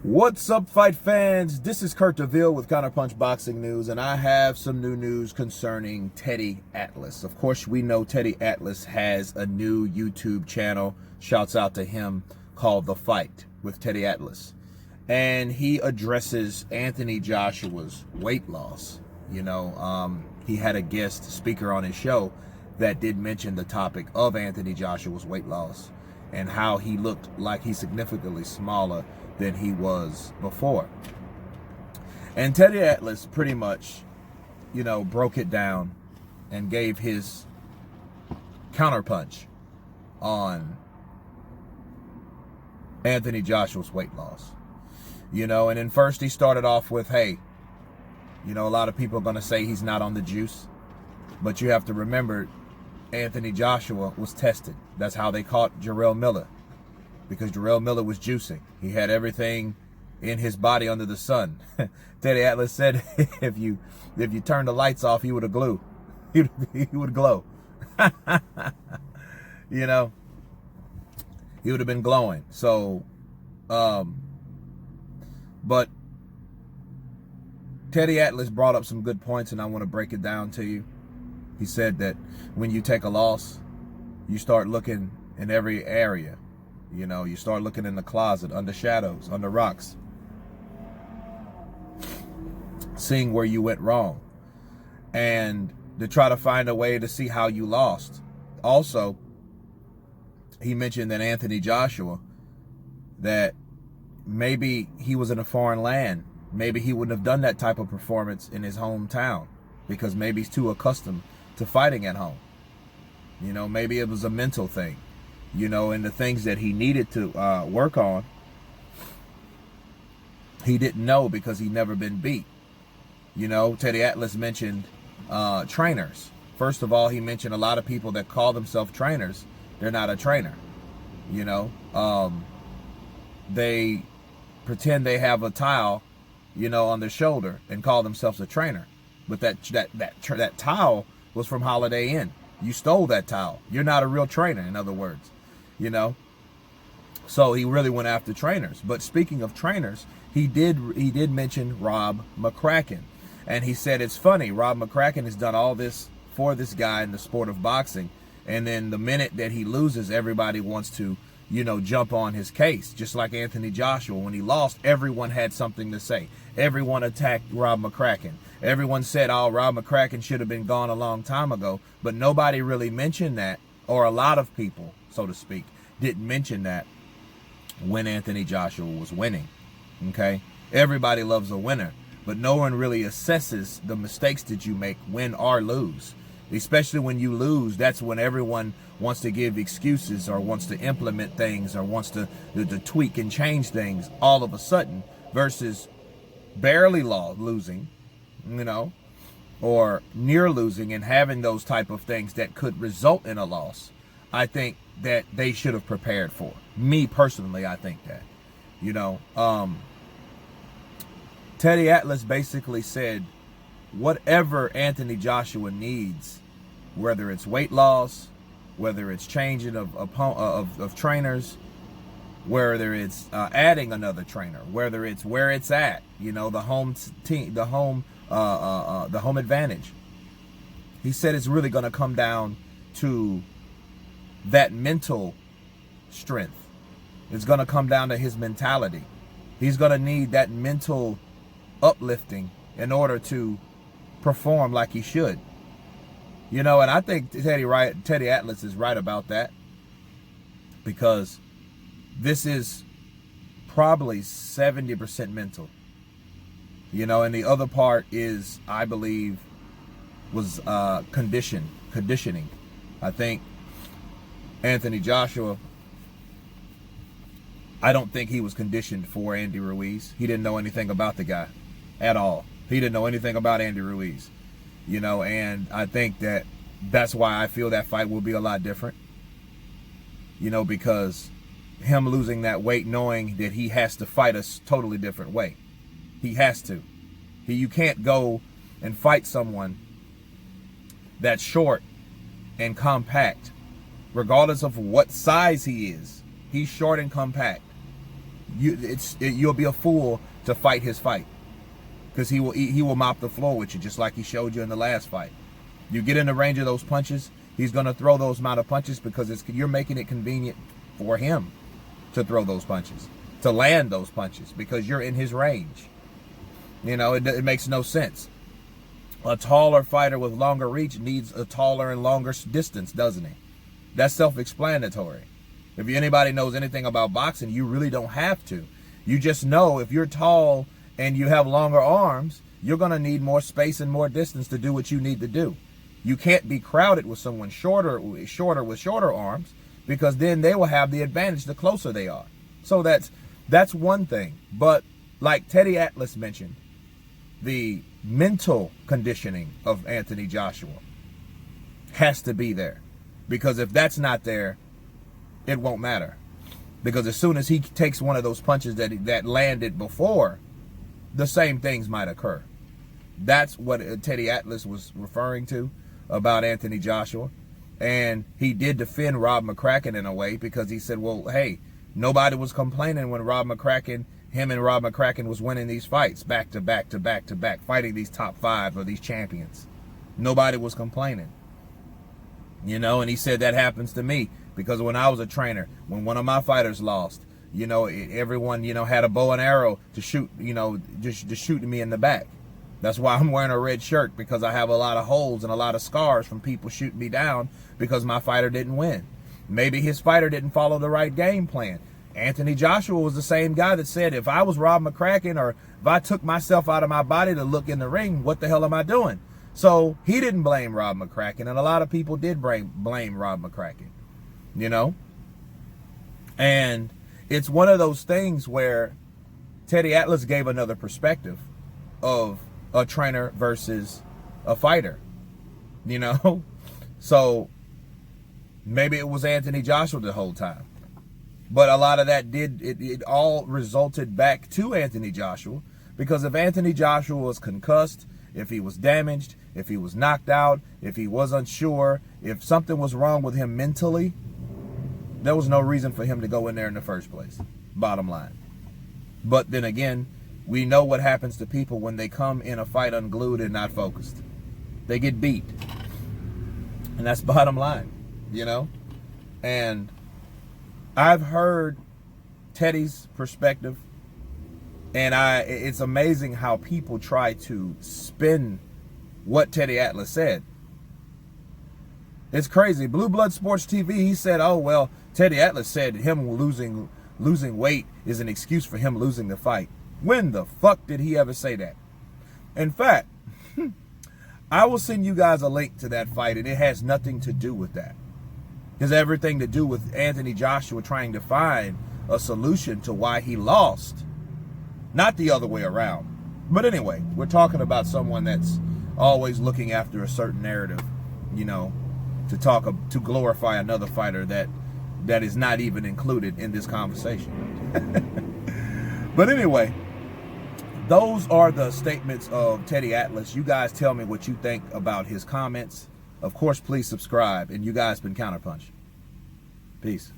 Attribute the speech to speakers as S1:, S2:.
S1: What's up, fight fans? This is Kurt DeVille with Counterpunch Boxing News, and I have some new news concerning Teddy Atlas. Of course, we know Teddy Atlas has a new YouTube channel, shouts out to him, called The Fight with Teddy Atlas. And he addresses Anthony Joshua's weight loss. You know, he had a guest speaker on his show that did mention the topic of Anthony Joshua's weight loss and how he looked like he's significantly smaller than he was before. And Teddy Atlas pretty much, you know, broke it down and gave his counterpunch on Anthony Joshua's weight loss. You know, and then first he started off with, hey, you know, a lot of people are going to say he's not on the juice, but you have to remember Anthony Joshua was tested. That's how they caught Jarrell Miller, because Jarrell Miller was juicing. He had everything in his body under the sun. Teddy Atlas said if you turned the lights off, he would have glue. He would glow. You know, he would have been glowing. So, but Teddy Atlas brought up some good points, and I want to break it down to you. He said that when you take a loss, you start looking in every area. You know, you start looking in the closet, under shadows, under rocks, seeing where you went wrong, and to try to find a way to see how you lost. Also, he mentioned that Anthony Joshua, that maybe he was in a foreign land. Maybe he wouldn't have done that type of performance in his hometown because maybe he's too accustomed to fighting at home. You know, maybe it was a mental thing. You know, and the things that he needed to work on, he didn't know because he'd never been beat. You know, Teddy Atlas mentioned trainers. First of all, he mentioned a lot of people that call themselves trainers. They're not a trainer. You know, they pretend they have a towel, you know, on their shoulder and call themselves a trainer. But that towel was from Holiday Inn. You stole that towel. You're not a real trainer, in other words. You know, so he really went after trainers. But speaking of trainers, he did mention Rob McCracken, and he said it's funny. Rob McCracken has done all this for this guy in the sport of boxing, and then the minute that he loses, everybody wants to, you know, jump on his case. Just like Anthony Joshua, when he lost, everyone had something to say. Everyone attacked Rob McCracken. Everyone said, "Oh, Rob McCracken should have been gone a long time ago," but nobody really mentioned that, or a lot of people, so to speak, didn't mention that when Anthony Joshua was winning. Okay? Everybody loves a winner, but no one really assesses the mistakes that you make, win or lose. Especially when you lose, that's when everyone wants to give excuses or wants to implement things or wants to tweak and change things all of a sudden, versus barely losing, you know, or near losing and having those type of things that could result in a loss. I think that they should have prepared for. Me personally, I think that, you know, Teddy Atlas basically said whatever Anthony Joshua needs, whether it's weight loss, whether it's changing of trainers, whether it's adding another trainer, whether it's where it's at, you know, the home team, the home advantage. He said it's really going to come down to that mental strength. It's going to come down to his mentality. He's going to need that mental uplifting in order to perform like he should. You know, and I think Teddy Atlas is right about that, because this is probably 70% mental. You know, and the other part is, I believe, was conditioning. I think Anthony Joshua, I don't think he was conditioned for Andy Ruiz. He didn't know anything about the guy at all. He didn't know anything about Andy Ruiz. You know, and I think that's why I feel that fight will be a lot different. You know, because him losing that weight, knowing that he has to fight a totally different way. He has to. You can't go and fight someone that's short and compact, regardless of what size he is. He's short and compact. You'll be a fool to fight his fight, because he will mop the floor with you, just like he showed you in the last fight. You get in the range of those punches, he's going to throw those amount of punches because you're making it convenient for him to throw those punches, to land those punches, because you're in his range. You know, it makes no sense. A taller fighter with longer reach needs a taller and longer distance, doesn't he? That's self-explanatory. If anybody knows anything about boxing, you really don't have to. You just know if you're tall and you have longer arms, you're going to need more space and more distance to do what you need to do. You can't be crowded with someone shorter with shorter arms, because then they will have the advantage the closer they are. So that's one thing. But like Teddy Atlas mentioned, the mental conditioning of Anthony Joshua has to be there, because if that's not there, it won't matter. Because as soon as he takes one of those punches that landed before, the same things might occur. That's what Teddy Atlas was referring to about Anthony Joshua. And he did defend Rob McCracken in a way, because he said, well, hey, nobody was complaining when him and Rob McCracken was winning these fights back to back to back to back, fighting these top 5 or these champions. Nobody was complaining. You know, and he said that happens to me, because when I was a trainer, when one of my fighters lost, you know, everyone, you know, had a bow and arrow to shoot, you know, just shooting me in the back. That's why I'm wearing a red shirt, because I have a lot of holes and a lot of scars from people shooting me down because my fighter didn't win. Maybe his fighter didn't follow the right game plan. Anthony Joshua was the same guy that said, if I was Rob McCracken, or if I took myself out of my body to look in the ring, what the hell am I doing? So he didn't blame Rob McCracken, and a lot of people did blame Rob McCracken, you know? And it's one of those things where Teddy Atlas gave another perspective of a trainer versus a fighter, you know? So maybe it was Anthony Joshua the whole time. But a lot of that it all resulted back to Anthony Joshua, because if Anthony Joshua was concussed, if he was damaged, if he was knocked out, if he was unsure, if something was wrong with him mentally, there was no reason for him to go in there in the first place, bottom line. But then again, we know what happens to people when they come in a fight unglued and not focused. They get beat. And that's bottom line, you know? And I've heard Teddy's perspective, and it's amazing how people try to spin what Teddy Atlas said. It's crazy. Blue Blood Sports TV, he said, oh, well, Teddy Atlas said him losing weight is an excuse for him losing the fight. When the fuck did he ever say that? In fact, I will send you guys a link to that fight, and it has nothing to do with that. It has everything to do with Anthony Joshua trying to find a solution to why he lost. Not the other way around. But anyway, we're talking about someone that's always looking after a certain narrative, you know, to glorify another fighter that is not even included in this conversation. But anyway, those are the statements of Teddy Atlas. You guys tell me what you think about his comments. Of course, please subscribe. And you guys been Counterpunch. Peace.